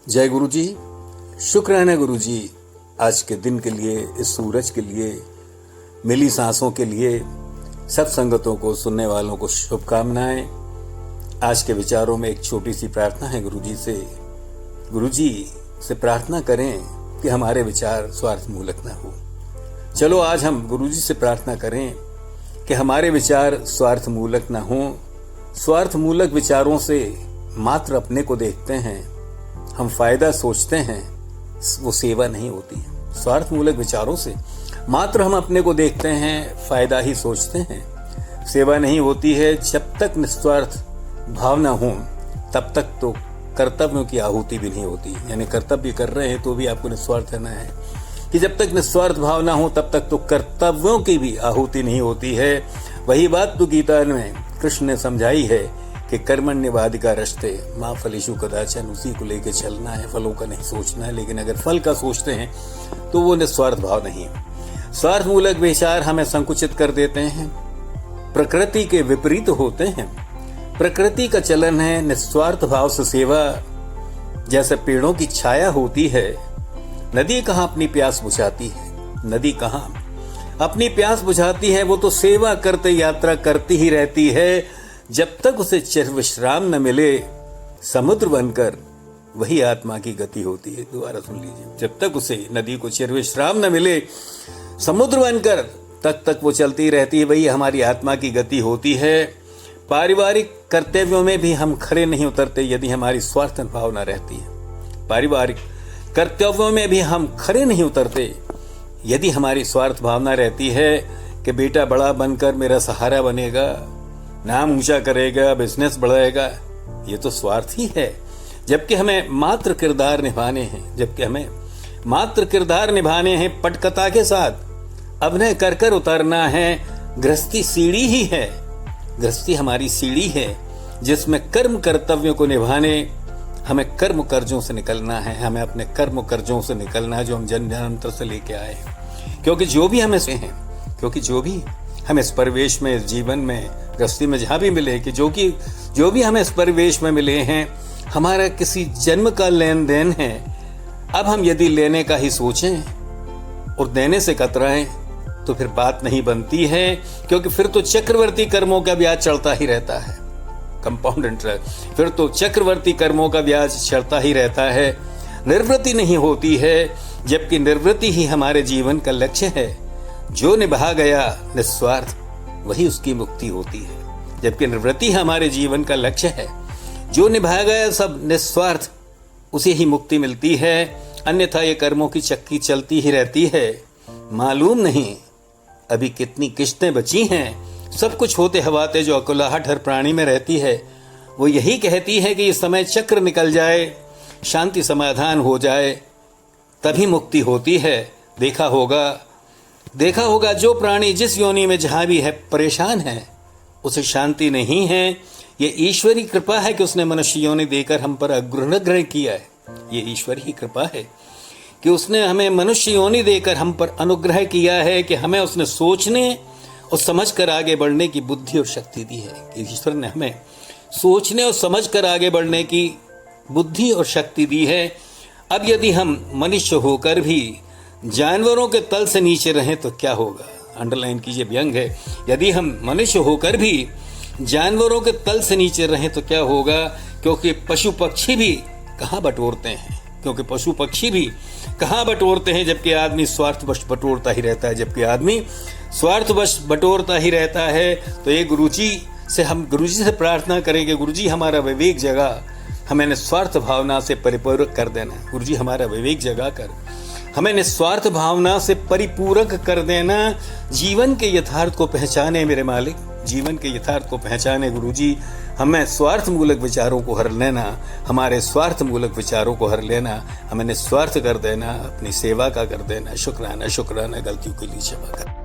जय गुरु जी। शुक्राना गुरु जी, आज के दिन के लिए, इस सूरज के लिए, मिली सांसों के लिए, सब संगतों को, सुनने वालों को शुभकामनाएं। आज के विचारों में एक छोटी सी प्रार्थना है गुरु जी से। गुरु जी से प्रार्थना करें कि हमारे विचार स्वार्थ मूलक न हो। चलो आज हम गुरु जी से प्रार्थना करें कि हमारे विचार स्वार्थ मूलक न हो। स्वार्थ मूलक विचारों से मात्र अपने को देखते हैं, हम फायदा सोचते हैं, वो सेवा नहीं होती है। स्वार्थ मूलक विचारों से मात्र हम अपने को देखते हैं, फायदा ही सोचते हैं, सेवा नहीं होती है। जब तक निस्वार्थ भाव न हो तब तक तो कर्तव्यों की आहुति भी नहीं होती। यानी कर्तव्य कर रहे हैं तो भी आपको निस्वार्थ रहना है कि जब तक निस्वार्थ भाव ना हो तब तक तो कर्तव्यों की भी आहुति नहीं होती है। वही बात तो गीता में कृष्ण ने समझाई है कि कर्मण्यवाधिका रष्टे माँ फलेषु कदाचन, उसी को लेके चलना है, फलों का नहीं सोचना है। लेकिन अगर फल का सोचते हैं तो वो निस्वार्थ भाव नहीं है। स्वार्थ मूलक विचार हमें संकुचित कर देते हैं, प्रकृति के विपरीत होते हैं। प्रकृति का चलन है निस्वार्थ भाव से सेवा। जैसे पेड़ों की छाया होती है, नदी कहाँ अपनी प्यास बुझाती है, नदी कहाँ अपनी प्यास बुझाती है, वो तो सेवा करते यात्रा करती ही रहती है। जब तक उसे चिर विश्राम न मिले समुद्र बनकर, वही आत्मा की गति होती है। दोबारा सुन लीजिए, जब तक उसे नदी को चिर विश्राम न मिले समुद्र बनकर, तक वो चलती रहती है, वही हमारी आत्मा की गति होती है। पारिवारिक कर्तव्यों में भी हम खरे नहीं उतरते यदि हमारी स्वार्थ भावना रहती है। पारिवारिक कर्तव्यों में भी हम खरे नहीं उतरते यदि हमारी स्वार्थ भावना रहती है कि बेटा बड़ा बनकर मेरा सहारा बनेगा, नाम ऊंचा करेगा, बिजनेस बढ़ाएगा। ये तो स्वार्थ ही है। जबकि हमें मात्र किरदार निभाने हैं, पटकथा के साथ अभिनय कर कर उतरना है। गृहस्थी सीढ़ी ही है, गृहस्थी हमारी सीढ़ी है जिसमें कर्म कर्तव्यों को निभाने हमें कर्म कर्जों से निकलना है। हमें अपने कर्म कर्जों से निकलना है जो हम जन्मांतर से लेके आए हैं। क्योंकि जो भी हमें इस परिवेश में, इस जीवन में, गृहस्थी में जहां भी मिले, कि जो भी हमें इस परिवेश में मिले हैं, हमारा किसी जन्म का लेन देन है। अब हम यदि लेने का ही सोचें और देने से कतराएं तो फिर बात नहीं बनती है। क्योंकि फिर तो चक्रवर्ती कर्मों का ब्याज चढ़ता ही रहता है, कंपाउंड इंटरेस्ट। फिर तो चक्रवर्ती कर्मों का ब्याज चढ़ता ही रहता है, निर्वृत्ति नहीं होती है। जबकि निर्वृत्ति ही हमारे जीवन का लक्ष्य है। जो निभा गया निस्वार्थ, वही उसकी मुक्ति होती है। जबकि निवृत्ति हमारे जीवन का लक्ष्य है। जो निभा गया सब निस्वार्थ, उसे ही मुक्ति मिलती है। अन्यथा ये कर्मों की चक्की चलती ही रहती है। मालूम नहीं अभी कितनी किस्तें बची हैं। सब कुछ होते हवाते जो अकुलाहट हर प्राणी में रहती है, वो यही कहती है कि ये समय चक्र निकल जाए, शांति समाधान हो जाए, तभी मुक्ति होती है। देखा होगा जो प्राणी जिस योनि में जहां भी है परेशान है, उसे शांति नहीं है। ये ईश्वरी कृपा है कि उसने मनुष्य योनि देकर हम पर अनुग्रह किया है। ये ईश्वरी ही कृपा है कि उसने हमें मनुष्य योनि देकर हम पर अनुग्रह किया है, कि हमें उसने सोचने और समझकर आगे बढ़ने की बुद्धि और शक्ति दी है। ईश्वर ने हमें सोचने और समझकर आगे बढ़ने की बुद्धि और शक्ति दी है। अब यदि हम मनुष्य होकर भी जानवरों के तल से नीचे रहें तो क्या होगा? अंडरलाइन कीजिए, व्यंग है। यदि हम मनुष्य होकर भी जानवरों के तल से नीचे रहें तो क्या होगा? क्योंकि पशु पक्षी भी कहाँ बटोरते हैं, जबकि आदमी स्वार्थवश बटोरता ही रहता है। तो ये गुरुजी से प्रार्थना करें कि गुरुजी हमारा विवेक जगा, हमें निस्वार्थ भावना से परिपूरक कर देना। गुरुजी हमारा विवेक जगा कर हमें निस्वार्थ भावना से परिपूरक कर देना। जीवन के यथार्थ को पहचाने मेरे मालिक, जीवन के यथार्थ को पहचाने गुरुजी। हमें स्वार्थ मूलक विचारों को हर लेना, हमारे स्वार्थ मूलक विचारों को हर लेना, हमें निस्वार्थ कर देना, अपनी सेवा का कर देना। शुक्राना, गलतियों के लिए क्षमा कर।